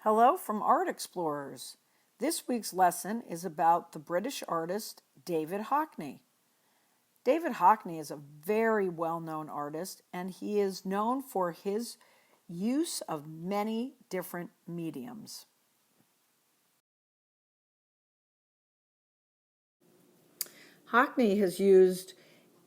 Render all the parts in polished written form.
Hello from Art Explorers. This week's lesson is about the British artist David Hockney. David Hockney is a very well-known artist, and he is known for his use of many different mediums. Hockney has used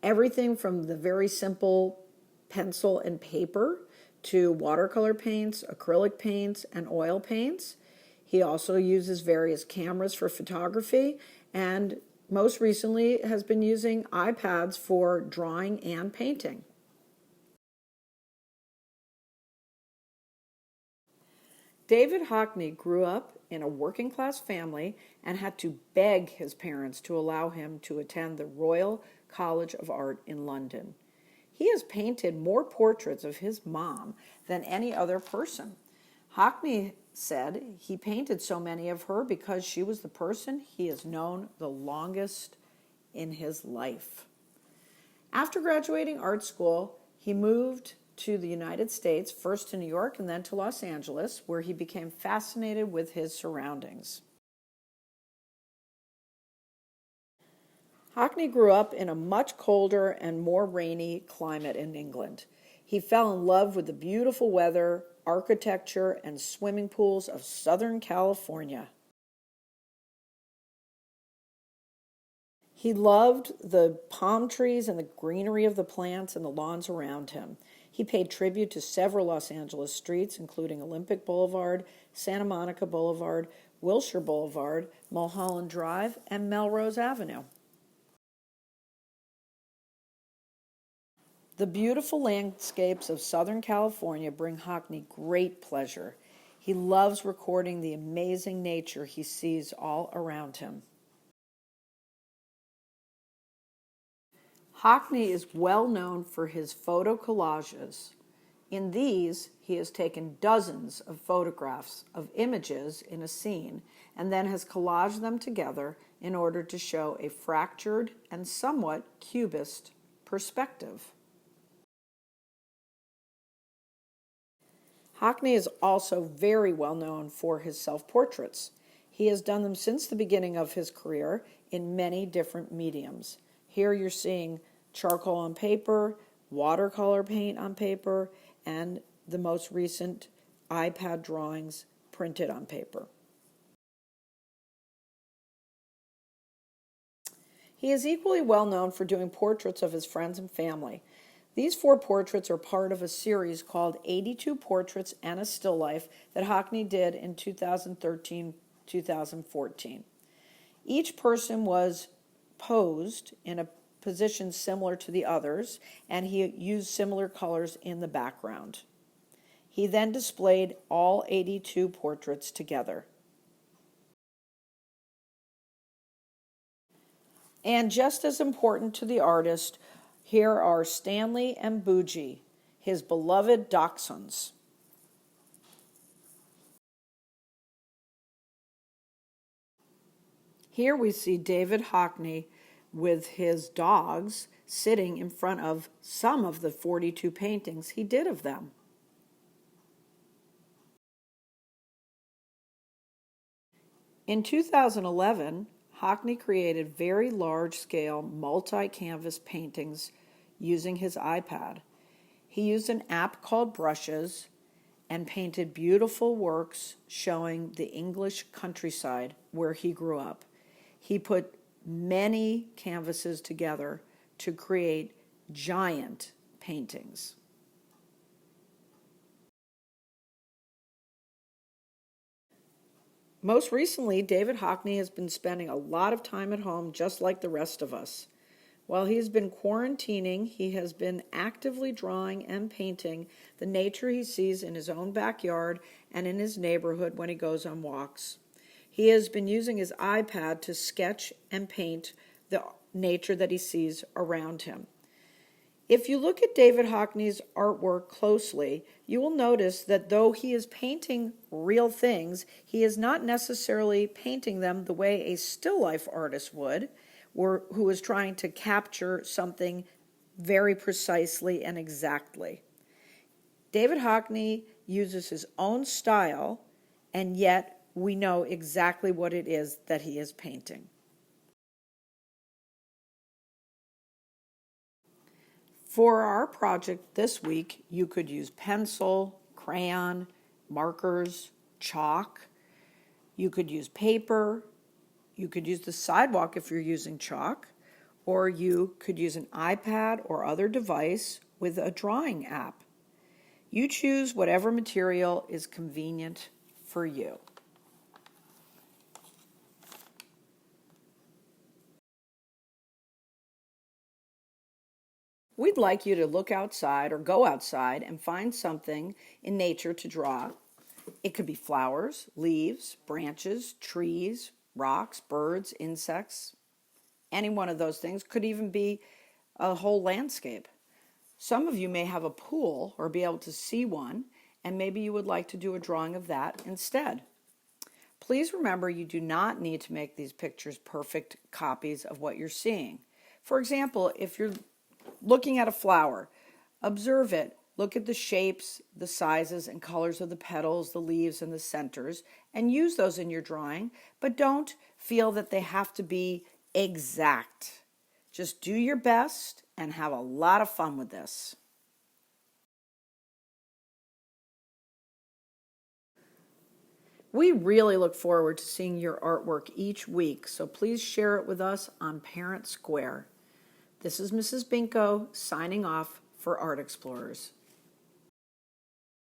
everything from the very simple pencil and paper to watercolor paints, acrylic paints, and oil paints. He also uses various cameras for photography and most recently has been using iPads for drawing and painting. David Hockney grew up in a working class family and had to beg his parents to allow him to attend the Royal College of Art in London. He has painted more portraits of his mom than any other person. Hockney said he painted so many of her because she was the person he has known the longest in his life. After graduating art school, he moved to the United States, first to New York and then to Los Angeles, where he became fascinated with his surroundings. Hockney grew up in a much colder and more rainy climate in England. He fell in love with the beautiful weather, architecture, and swimming pools of Southern California. He loved the palm trees and the greenery of the plants and the lawns around him. He paid tribute to several Los Angeles streets, including Olympic Boulevard, Santa Monica Boulevard, Wilshire Boulevard, Mulholland Drive, and Melrose Avenue. The beautiful landscapes of Southern California bring Hockney great pleasure. He loves recording the amazing nature he sees all around him. Hockney is well known for his photo collages. In these, he has taken dozens of photographs of images in a scene and then has collaged them together in order to show a fractured and somewhat cubist perspective. Hockney is also very well known for his self-portraits. He has done them since the beginning of his career in many different mediums. Here you're seeing charcoal on paper, watercolor paint on paper, and the most recent iPad drawings printed on paper. He is equally well known for doing portraits of his friends and family. These 4 portraits are part of a series called 82 Portraits and a Still Life that Hockney did in 2013-2014. Each person was posed in a position similar to the others, and he used similar colors in the background. He then displayed all 82 portraits together. And just as important to the artist, here are Stanley and Bougie, his beloved dachshunds. Here we see David Hockney with his dogs sitting in front of some of the 42 paintings he did of them. In 2011, Hockney created very large-scale multi-canvas paintings using his iPad. He used an app called Brushes and painted beautiful works showing the English countryside where he grew up. He put many canvases together to create giant paintings. Most recently, David Hockney has been spending a lot of time at home just like the rest of us. While he has been quarantining, he has been actively drawing and painting the nature he sees in his own backyard and in his neighborhood when he goes on walks. He has been using his iPad to sketch and paint the nature that he sees around him. If you look at David Hockney's artwork closely, you will notice that though he is painting real things, he is not necessarily painting them the way a still life artist would, or who is trying to capture something very precisely and exactly. David Hockney uses his own style and yet we know exactly what it is that he is painting. For our project this week, you could use pencil, crayon, markers, chalk. You could use paper. You could use the sidewalk if you're using chalk, or you could use an iPad or other device with a drawing app. You choose whatever material is convenient for you. We'd like you to look outside or go outside and find something in nature to draw. It could be flowers, leaves, branches, trees, rocks, birds, insects. Any one of those things could even be a whole landscape. Some of you may have a pool or be able to see one, and maybe you would like to do a drawing of that instead. Please remember you do not need to make these pictures perfect copies of what you're seeing. For example, if you're looking at a flower, observe it. Look at the shapes, the sizes, and colors of the petals, the leaves, and the centers, and use those in your drawing, but don't feel that they have to be exact. Just do your best and have a lot of fun with this. We really look forward to seeing your artwork each week, so please share it with us on Parent Square. This is Mrs. Binko signing off for Art Explorers.